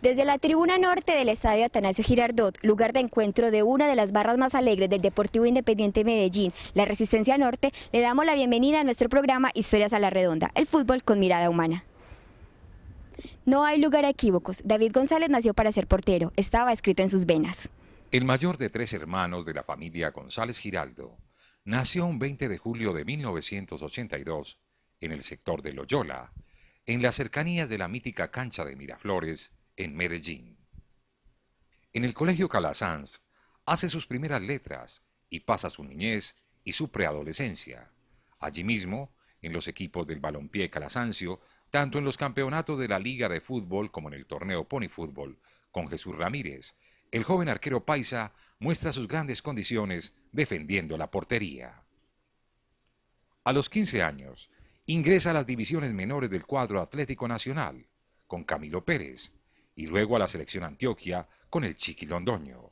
Desde la tribuna norte del estadio Atanasio Girardot, lugar de encuentro de una de las barras más alegres del Deportivo Independiente Medellín, la Resistencia Norte, le damos la bienvenida a nuestro programa Historias a la Redonda, el fútbol con mirada humana. No hay lugar a equívocos. David González nació para ser portero, estaba escrito en sus venas. El mayor de 3 hermanos de la familia González Giraldo nació un 20 de julio de 1982 en el sector de Loyola, en las cercanías de la mítica cancha de Miraflores, en Medellín. En el Colegio Calasanz hace sus primeras letras y pasa su niñez y su preadolescencia. Allí mismo, en los equipos del Balompié Calasancio, tanto en los campeonatos de la Liga de Fútbol como en el torneo Pony Fútbol, con Jesús Ramírez, el joven arquero paisa muestra sus grandes condiciones defendiendo la portería. A los 15 años, ingresa a las divisiones menores del cuadro Atlético Nacional, con Camilo Pérez, y luego a la selección Antioquia con el Chiqui Londoño.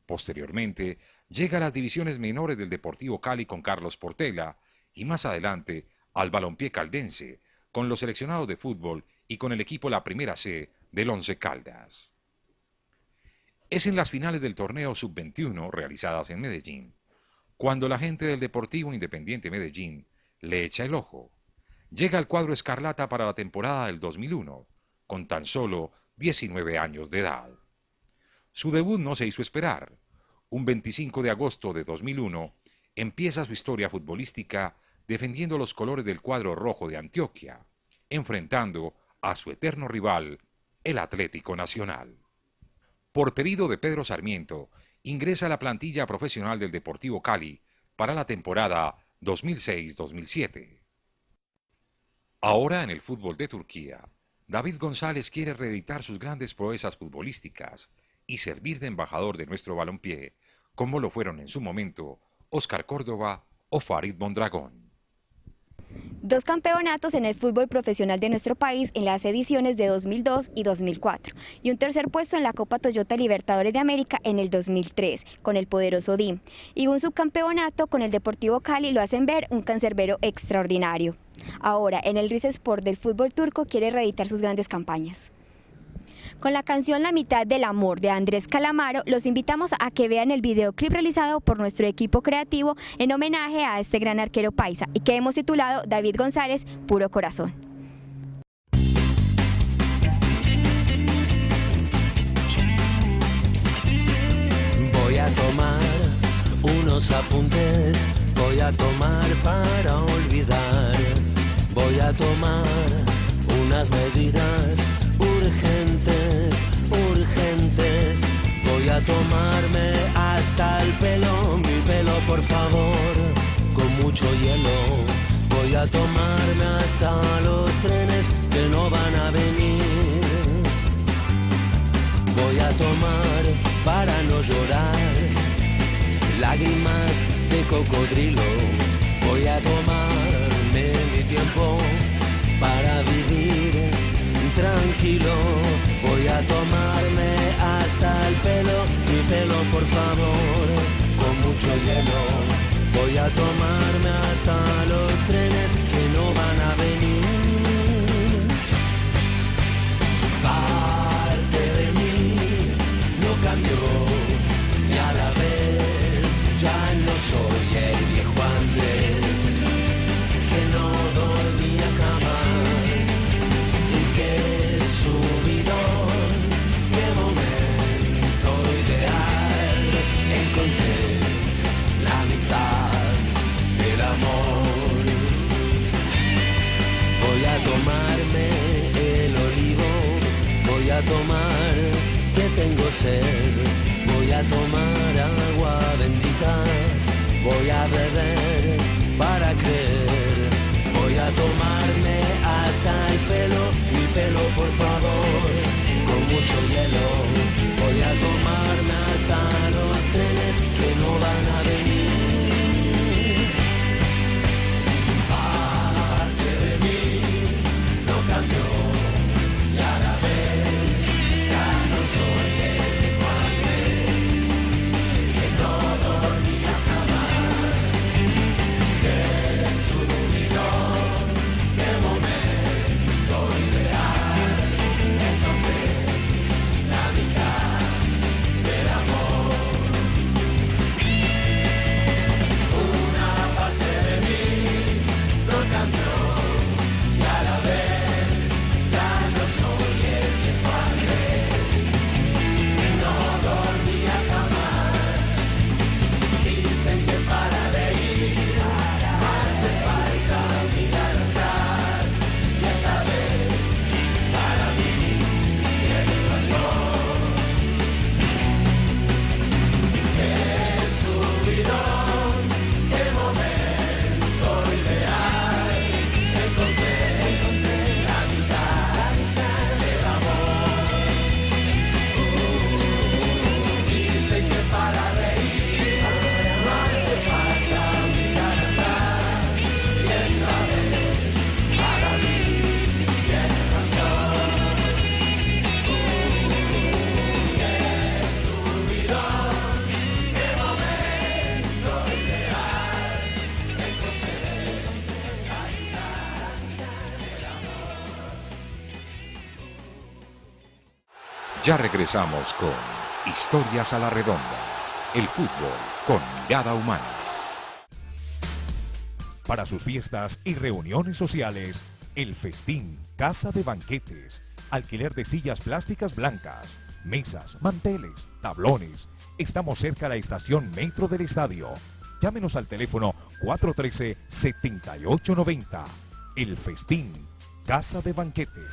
Posteriormente, llega a las divisiones menores del Deportivo Cali con Carlos Portela, y más adelante al Balompié Caldense, con los seleccionados de fútbol y con el equipo La Primera C del Once Caldas. Es en las finales del torneo Sub-21 realizadas en Medellín, cuando la gente del Deportivo Independiente Medellín le echa el ojo. Llega al cuadro escarlata para la temporada del 2001, con tan solo 19 años de edad. Su debut no se hizo esperar. Un 25 de agosto de 2001 empieza su historia futbolística defendiendo los colores del cuadro rojo de Antioquia, enfrentando a su eterno rival, el Atlético Nacional. Por pedido de Pedro Sarmiento, ingresa a la plantilla profesional del Deportivo Cali para la temporada 2006-2007. Ahora en el fútbol de Turquía, David González quiere reeditar sus grandes proezas futbolísticas y servir de embajador de nuestro balompié, como lo fueron en su momento Óscar Córdoba o Farid Mondragón. 2 campeonatos en el fútbol profesional de nuestro país en las ediciones de 2002 y 2004 y un tercer puesto en la Copa Toyota Libertadores de América en el 2003 con el poderoso DIM y un subcampeonato con el Deportivo Cali lo hacen ver un cancerbero extraordinario. Ahora en el Rizespor del fútbol turco quiere reeditar sus grandes campañas. Con la canción La mitad del amor de Andrés Calamaro, los invitamos a que vean el videoclip realizado por nuestro equipo creativo en homenaje a este gran arquero paisa y que hemos titulado David González, Puro Corazón. Voy a tomar unos apuntes, voy a tomar para olvidar, voy a tomar unas medidas urgentes, urgentes. Voy a tomarme hasta el pelo, mi pelo por favor, con mucho hielo. Voy a tomarme hasta los trenes que no van a venir. Voy a tomar para no llorar lágrimas de cocodrilo. Voy a tomarme mi tiempo para vivir tranquilo. Voy a tomarme hasta el pelo, mi pelo por favor, con mucho hielo. Voy a tomarme hasta los trenes que no van a venir. Parte de mí no cambió y a la vez ya no soy el viejo Andrés que no dormía jamás. Voy a tomar que tengo sed, voy a tomar agua bendita, voy a beber para creer, voy a tomarme hasta el pelo, mi pelo por favor, con mucho hielo, voy a tomarme hasta los trenes que no van a venir. Parte de mí no cambió. Ya regresamos con Historias a la Redonda, el fútbol con mirada humana. Para sus fiestas y reuniones sociales, El Festín, casa de banquetes, alquiler de sillas plásticas blancas, mesas, manteles, tablones. Estamos cerca a la estación Metro del Estadio. Llámenos al teléfono 413-7890. El Festín, casa de banquetes.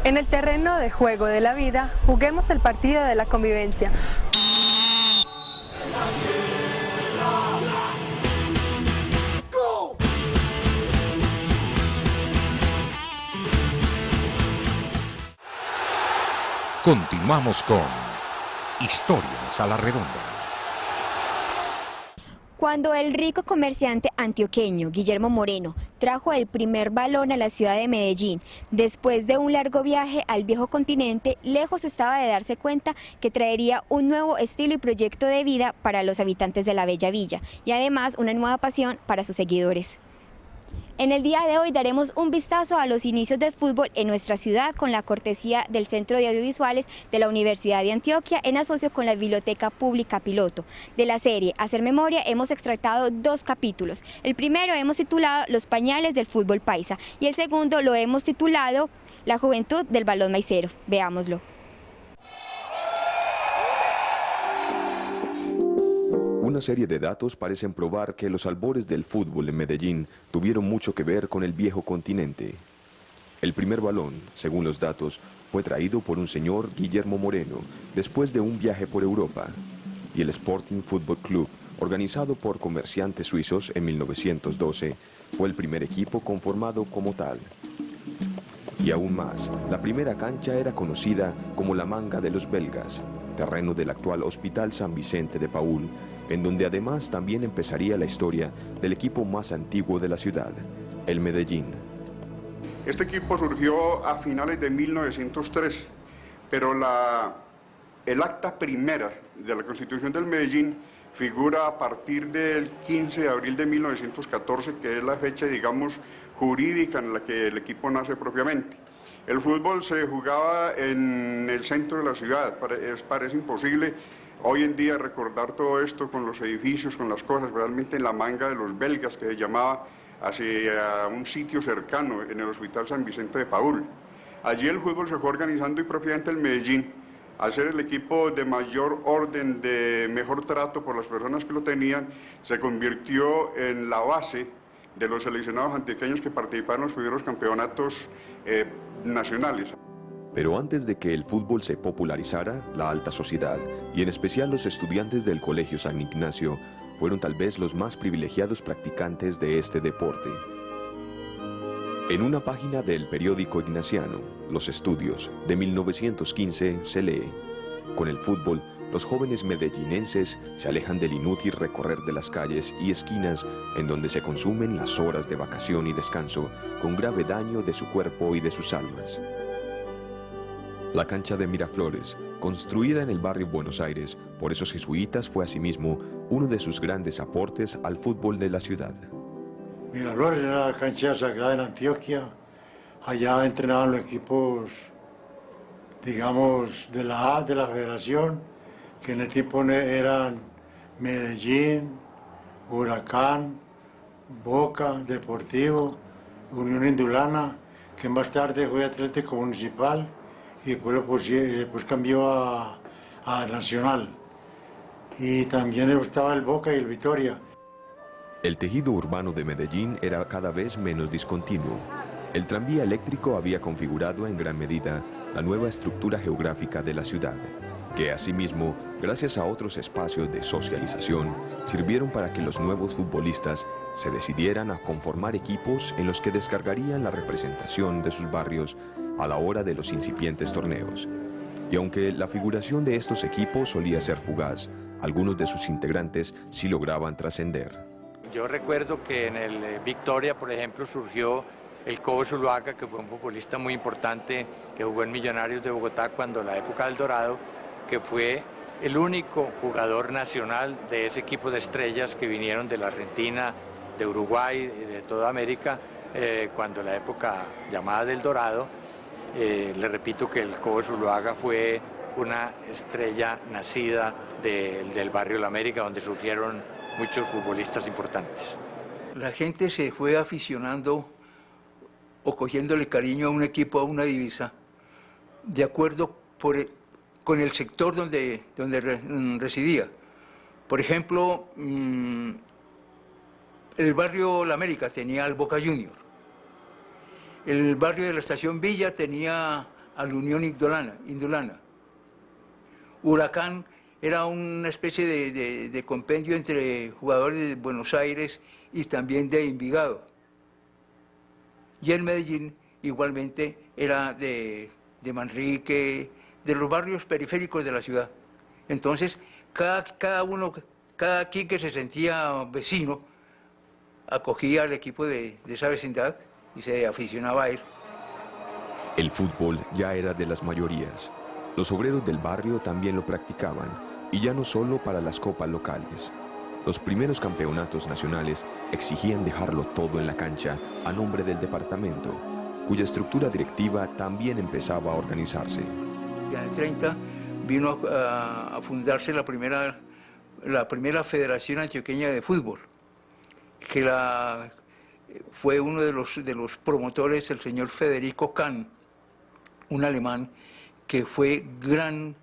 En el terreno de juego de la vida, juguemos el partido de la convivencia. Continuamos con Historias a la Redonda. Cuando el rico comerciante antioqueño Guillermo Moreno trajo el primer balón a la ciudad de Medellín, después de un largo viaje al viejo continente, lejos estaba de darse cuenta que traería un nuevo estilo y proyecto de vida para los habitantes de la bella villa y además una nueva pasión para sus seguidores. En el día de hoy daremos un vistazo a los inicios del fútbol en nuestra ciudad con la cortesía del Centro de Audiovisuales de la Universidad de Antioquia en asocio con la Biblioteca Pública Piloto. De la serie Hacer Memoria hemos extractado 2 capítulos. El primero hemos titulado Los pañales del fútbol paisa y el segundo lo hemos titulado La juventud del balón maicero. Veámoslo. Una serie de datos parecen probar que los albores del fútbol en Medellín tuvieron mucho que ver con el viejo continente. El primer balón, según los datos, fue traído por un señor Guillermo Moreno después de un viaje por Europa. Y el Sporting Football Club, organizado por comerciantes suizos en 1912, fue el primer equipo conformado como tal. Y aún más, la primera cancha era conocida como la Manga de los Belgas, terreno del actual Hospital San Vicente de Paúl, en donde además también empezaría la historia del equipo más antiguo de la ciudad, el Medellín. Este equipo surgió a finales de 1903, pero el acta primera de la Constitución del Medellín figura a partir del 15 de abril de 1914, que es la fecha, digamos, jurídica en la que el equipo nace propiamente. El fútbol se jugaba en el centro de la ciudad, parece imposible hoy en día recordar todo esto con los edificios, con las cosas, realmente en la Manga de los Belgas, que se llamaba hacia un sitio cercano en el Hospital San Vicente de Paúl. Allí el fútbol se fue organizando y propiamente el Medellín, al ser el equipo de mayor orden, de mejor trato por las personas que lo tenían, se convirtió en la base de los seleccionados antioqueños que participaron en los primeros campeonatos nacionales. Pero antes de que el fútbol se popularizara, la alta sociedad, y en especial los estudiantes del Colegio San Ignacio, fueron tal vez los más privilegiados practicantes de este deporte. En una página del periódico ignaciano, Los Estudios, de 1915, se lee: con el fútbol, los jóvenes medellinenses se alejan del inútil recorrer de las calles y esquinas en donde se consumen las horas de vacación y descanso con grave daño de su cuerpo y de sus almas. La cancha de Miraflores, construida en el barrio Buenos Aires por esos jesuitas, fue asimismo uno de sus grandes aportes al fútbol de la ciudad. Miraflores era la cancha sagrada en Antioquia. Allá entrenaban los equipos, digamos, de la A, de la Federación, que en el tiempo eran Medellín, Huracán, Boca, Deportivo, Unión Indulana, que más tarde fue Atlético Municipal, y después cambió a Nacional. Y también estaba el Boca y el Vitória. El tejido urbano de Medellín era cada vez menos discontinuo. El tranvía eléctrico había configurado en gran medida la nueva estructura geográfica de la ciudad, que asimismo, gracias a otros espacios de socialización, sirvieron para que los nuevos futbolistas se decidieran a conformar equipos en los que descargarían la representación de sus barrios a la hora de los incipientes torneos. Y aunque la figuración de estos equipos solía ser fugaz, algunos de sus integrantes sí lograban trascender. Yo recuerdo que en el Victoria, por ejemplo, surgió el Cobo Zuluaga, que fue un futbolista muy importante, que jugó en Millonarios de Bogotá cuando la época del Dorado, que fue el único jugador nacional de ese equipo de estrellas que vinieron de la Argentina, de Uruguay y de toda América, cuando la época llamada del Dorado, le repito que el Cobo Zuluaga fue una estrella nacida del barrio La América, donde surgieron muchos futbolistas importantes. La gente se fue aficionando o cogiéndole cariño a un equipo, a una divisa, de acuerdo con el sector donde residía. Por ejemplo, el barrio La América tenía al Boca Junior. El barrio de la Estación Villa tenía al Unión Indulana. Huracán era una especie de compendio entre jugadores de Buenos Aires y también de Envigado. Y el Medellín igualmente era de Manrique, de los barrios periféricos de la ciudad. Entonces, cada quien que se sentía vecino acogía al equipo de esa vecindad y se aficionaba a él. El fútbol ya era de las mayorías. Los obreros del barrio también lo practicaban, y ya no solo para las copas locales. Los primeros campeonatos nacionales exigían dejarlo todo en la cancha a nombre del departamento, cuya estructura directiva también empezaba a organizarse. En el 30 vino a fundarse la primera Federación Antioqueña de Fútbol, que fue uno de los promotores, el señor Federico Kahn, un alemán que fue gran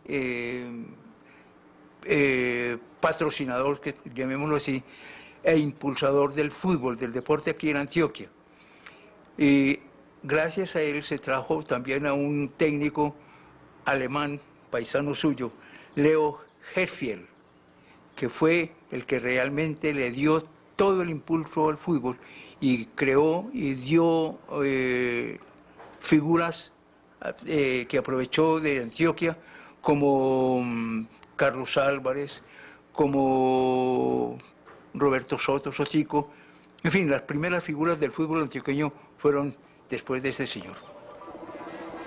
patrocinador, llamémoslo así, e impulsador del fútbol, del deporte aquí en Antioquia. Y gracias a él se trajo también a un técnico alemán, paisano suyo, Leo Herfield, que fue el que realmente le dio todo el impulso al fútbol y creó y dio figuras que aprovechó de Antioquia, como Carlos Álvarez, como Roberto Sotico. En fin, las primeras figuras del fútbol antioqueño fueron después de este señor.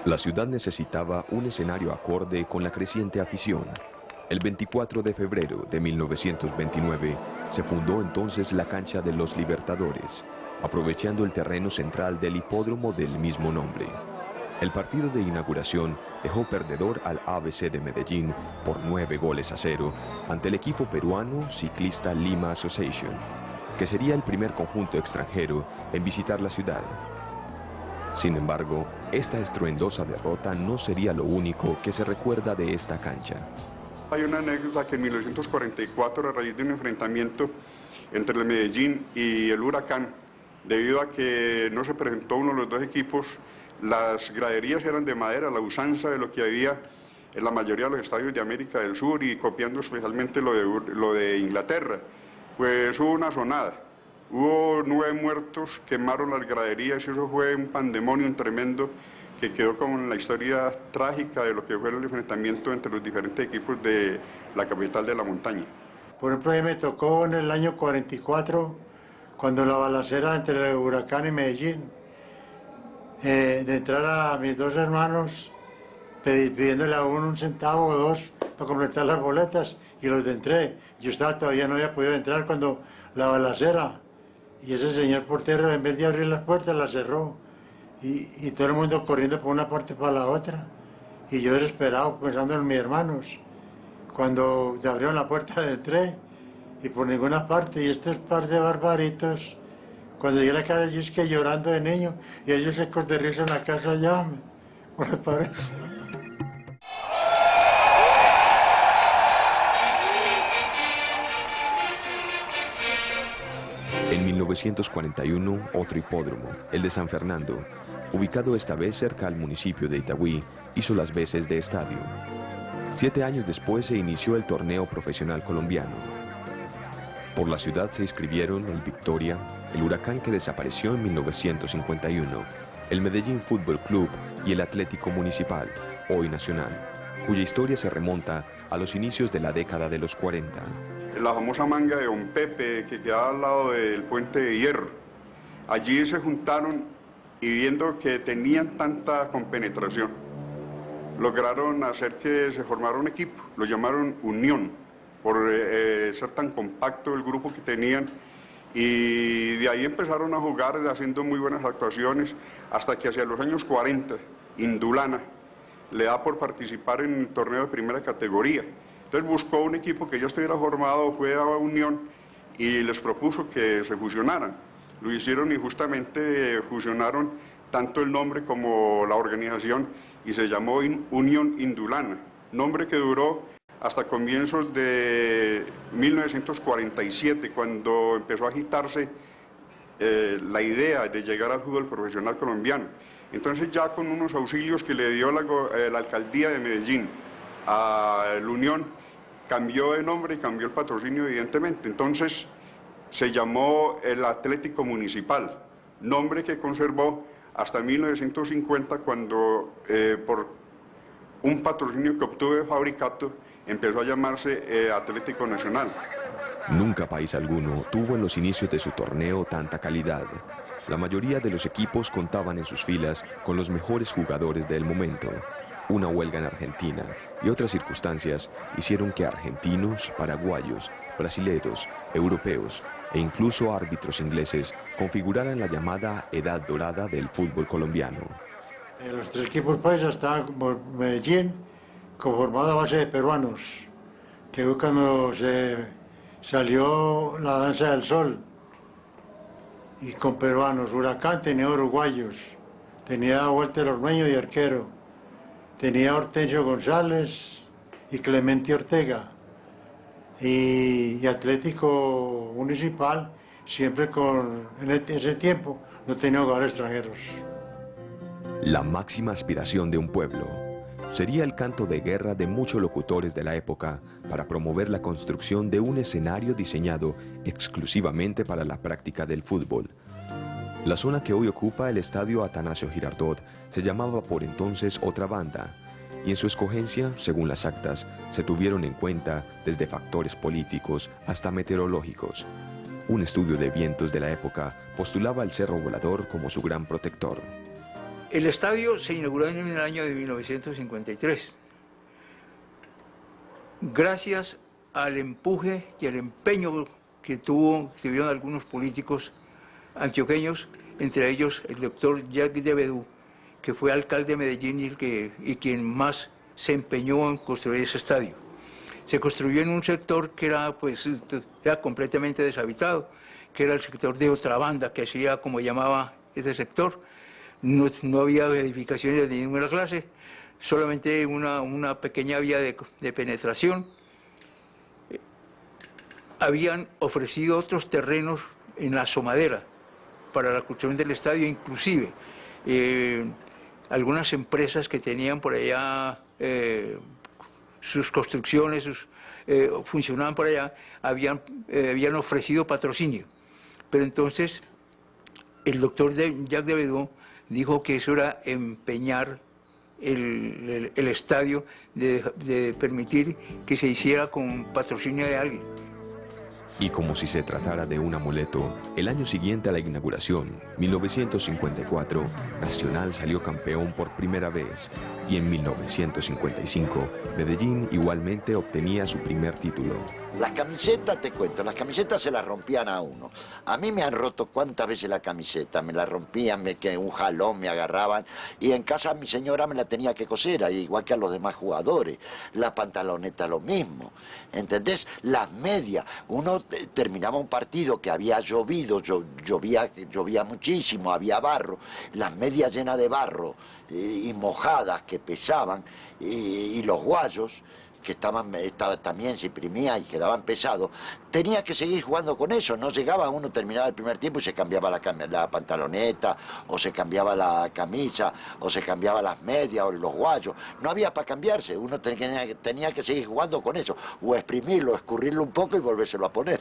La ciudad necesitaba un escenario acorde con la creciente afición. El 24 de febrero de 1929 se fundó entonces la cancha de los Libertadores, aprovechando el terreno central del hipódromo del mismo nombre. El partido de inauguración dejó perdedor al ABC de Medellín por 9-0 ante el equipo peruano Ciclista Lima Association, que sería el primer conjunto extranjero en visitar la ciudad. Sin embargo, esta estruendosa derrota no sería lo único que se recuerda de esta cancha. Hay una anécdota que en 1944, a raíz de un enfrentamiento entre el Medellín y el Huracán, debido a que no se presentó uno de los dos equipos, las graderías eran de madera, la usanza de lo que había en la mayoría de los estadios de América del Sur y copiando especialmente lo de Inglaterra. Pues hubo una sonada, hubo 9 muertos, quemaron las graderías y eso fue un pandemonio tremendo que quedó como en la historia trágica de lo que fue el enfrentamiento entre los diferentes equipos de la capital de la montaña. Por ejemplo, a mí me tocó en el año 44, cuando la balacera entre el Huracán y Medellín, de entrar a mis 2 hermanos pidiéndole a uno 1 centavo o 2 para completar las boletas y los entré. Yo todavía no había podido entrar cuando la balacera y ese señor portero en vez de abrir las puertas las cerró y todo el mundo corriendo por una parte para la otra y yo desesperado pensando en mis hermanos. Cuando se abrieron la puerta entré y por ninguna parte y estos par de barbaritos. Cuando llegué a la casa, yo es que llorando de niño, y ellos se de risa en la casa ya, ¿no les parece? En 1941, otro hipódromo, el de San Fernando, ubicado esta vez cerca al municipio de Itagüí, hizo las veces de estadio. 7 años después se inició el torneo profesional colombiano. Por la ciudad se inscribieron el Victoria, el Huracán que desapareció en 1951, el Medellín Fútbol Club y el Atlético Municipal, hoy Nacional, cuya historia se remonta a los inicios de la década de los 40. La famosa manga de Don Pepe que quedaba al lado del Puente de Hierro. Allí se juntaron y viendo que tenían tanta compenetración, lograron hacer que se formara un equipo, lo llamaron Unión, por ser tan compacto el grupo que tenían Y de ahí empezaron a jugar haciendo muy buenas actuaciones hasta que hacia los años 40, Indulana le da por participar en el torneo de primera categoría. Entonces buscó un equipo que ya estuviera formado, fue a Unión y les propuso que se fusionaran. Lo hicieron y justamente fusionaron tanto el nombre como la organización y se llamó Unión Indulana, nombre que duró hasta comienzos de 1947, cuando empezó a agitarse la idea de llegar al fútbol profesional colombiano. Entonces ya con unos auxilios que le dio la alcaldía de Medellín a la Unión, cambió de nombre y cambió el patrocinio evidentemente. Entonces se llamó el Atlético Municipal, nombre que conservó hasta 1950 cuando por un patrocinio que obtuvo de Fabricato empezó a llamarse Atlético Nacional. Nunca país alguno tuvo en los inicios de su torneo tanta calidad. La mayoría de los equipos contaban en sus filas con los mejores jugadores del momento. Una huelga en Argentina y otras circunstancias hicieron que argentinos, paraguayos, brasileros, europeos e incluso árbitros ingleses configuraran la llamada Edad Dorada del fútbol colombiano. Los tres equipos paisas estaban como Medellín, conformado a base de peruanos, que fue cuando se salió la danza del sol, y con peruanos. Huracán tenía uruguayos, tenía Walter Ormeño de arquero, tenía Hortensio González y Clemente Ortega, y Atlético Municipal siempre en ese tiempo no tenía jugadores extranjeros. La máxima aspiración de un pueblo sería el canto de guerra de muchos locutores de la época para promover la construcción de un escenario diseñado exclusivamente para la práctica del fútbol. La zona que hoy ocupa el estadio Atanasio Girardot se llamaba por entonces Otra Banda, y en su escogencia, según las actas, se tuvieron en cuenta desde factores políticos hasta meteorológicos. Un estudio de vientos de la época postulaba al Cerro Volador como su gran protector. El estadio se inauguró en el año de 1953. Gracias al empuje y al empeño que tuvieron algunos políticos antioqueños, entre ellos el doctor Jacques de Bedú, que fue alcalde de Medellín y quien más se empeñó en construir ese estadio. Se construyó en un sector que era completamente deshabitado, que era el sector de Otra Banda, que así era como llamaba ese sector. No había edificaciones de ninguna clase, solamente una pequeña vía de penetración. Habían ofrecido otros terrenos en la asomadera para la construcción del estadio, inclusive algunas empresas que tenían por allá sus construcciones, funcionaban por allá, habían ofrecido patrocinio. Pero entonces el doctor Jacques de Bedú dijo que eso era empeñar el estadio de permitir que se hiciera con patrocinio de alguien. Y como si se tratara de un amuleto, el año siguiente a la inauguración, 1954, Nacional salió campeón por primera vez. Y en 1955, Medellín igualmente obtenía su primer título. Las camisetas, te cuento, las camisetas se las rompían a uno. A mí me han roto cuántas veces la camiseta, me la rompían, que un jalón me agarraban, y en casa mi señora me la tenía que coser, igual que a los demás jugadores. La pantaloneta lo mismo, ¿entendés? Las medias, uno terminaba un partido que había llovido, llovía muchísimo, había barro, las medias llenas de barro y mojadas que pesaban, y los guayos que también se imprimía y quedaban pesados, tenía que seguir jugando con eso. No llegaba uno, terminaba el primer tiempo y se cambiaba la pantaloneta, o se cambiaba la camisa, o se cambiaba las medias, o los guayos. No había para cambiarse, uno tenía que seguir jugando con eso, o exprimirlo, escurrirlo un poco y volvérselo a poner.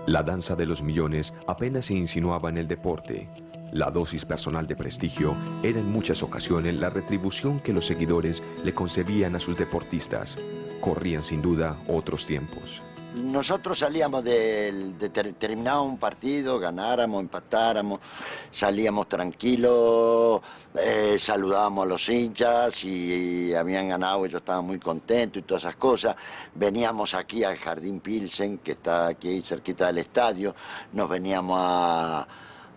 La danza de los millones apenas se insinuaba en el deporte. La dosis personal de prestigio era en muchas ocasiones la retribución que los seguidores le concebían a sus deportistas. Corrían sin duda otros tiempos. nosotros salíamos terminaba un partido, ganáramos, empatáramos, salíamos tranquilos, saludábamos a los hinchas y habían ganado, ellos estaban muy contentos y todas esas cosas. Veníamos aquí al Jardín Pilsen, que está aquí cerquita del estadio, nos veníamos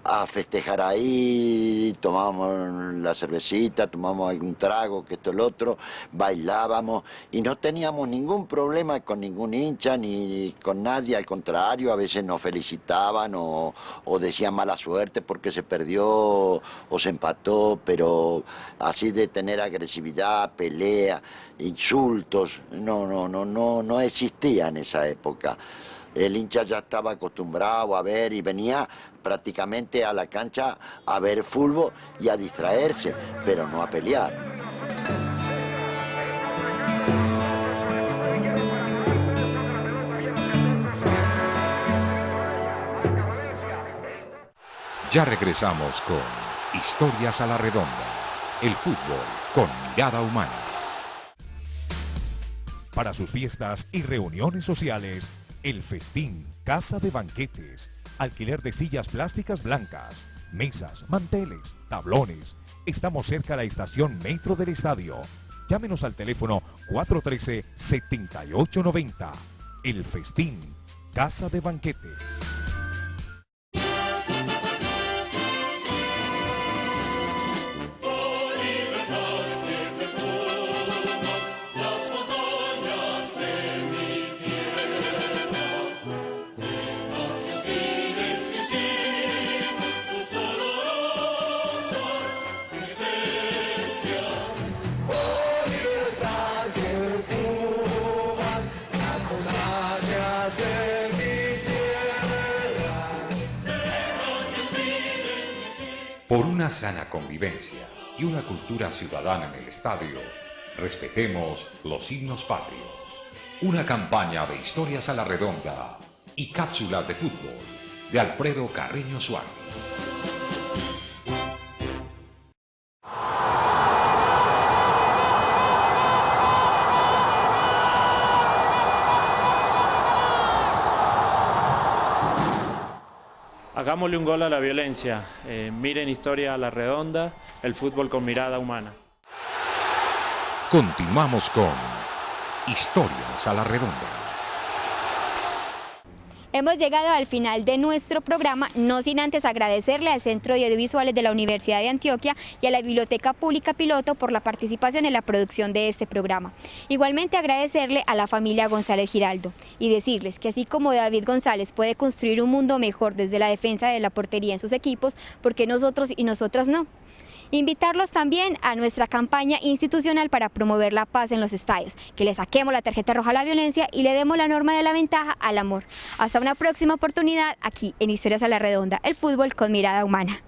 a festejar ahí, tomábamos la cervecita, tomábamos algún trago, que esto, el otro, bailábamos y no teníamos ningún problema con ningún hincha ni con nadie, al contrario, a veces nos felicitaban o decían mala suerte porque se perdió o se empató, pero así de tener agresividad, pelea, insultos, no existía en esa época. El hincha ya estaba acostumbrado a ver y venía prácticamente a la cancha a ver fútbol y a distraerse, pero no a pelear. Ya regresamos con Historias a la Redonda, el fútbol con mirada humana. Para sus fiestas y reuniones sociales, El Festín, casa de banquetes, alquiler de sillas plásticas blancas, mesas, manteles, tablones. Estamos cerca de la estación Metro del Estadio. Llámenos al teléfono 413-7890. El Festín, casa de banquetes. Por una sana convivencia y una cultura ciudadana en el estadio, respetemos los himnos patrios. Una campaña de Historias a la Redonda y cápsulas de fútbol de Alfredo Carreño Suárez. Hagámosle un gol a la violencia. Miren Historia a la Redonda, el fútbol con mirada humana. Continuamos con Historias a la Redonda. Hemos llegado al final de nuestro programa, no sin antes agradecerle al Centro de Audiovisuales de la Universidad de Antioquia y a la Biblioteca Pública Piloto por la participación en la producción de este programa. Igualmente agradecerle a la familia González Giraldo y decirles que así como David González puede construir un mundo mejor desde la defensa de la portería en sus equipos, ¿por qué nosotros y nosotras no? Invitarlos también a nuestra campaña institucional para promover la paz en los estadios, que le saquemos la tarjeta roja a la violencia y le demos la norma de la ventaja al amor. Hasta una próxima oportunidad aquí en Historias a la Redonda, el fútbol con mirada humana.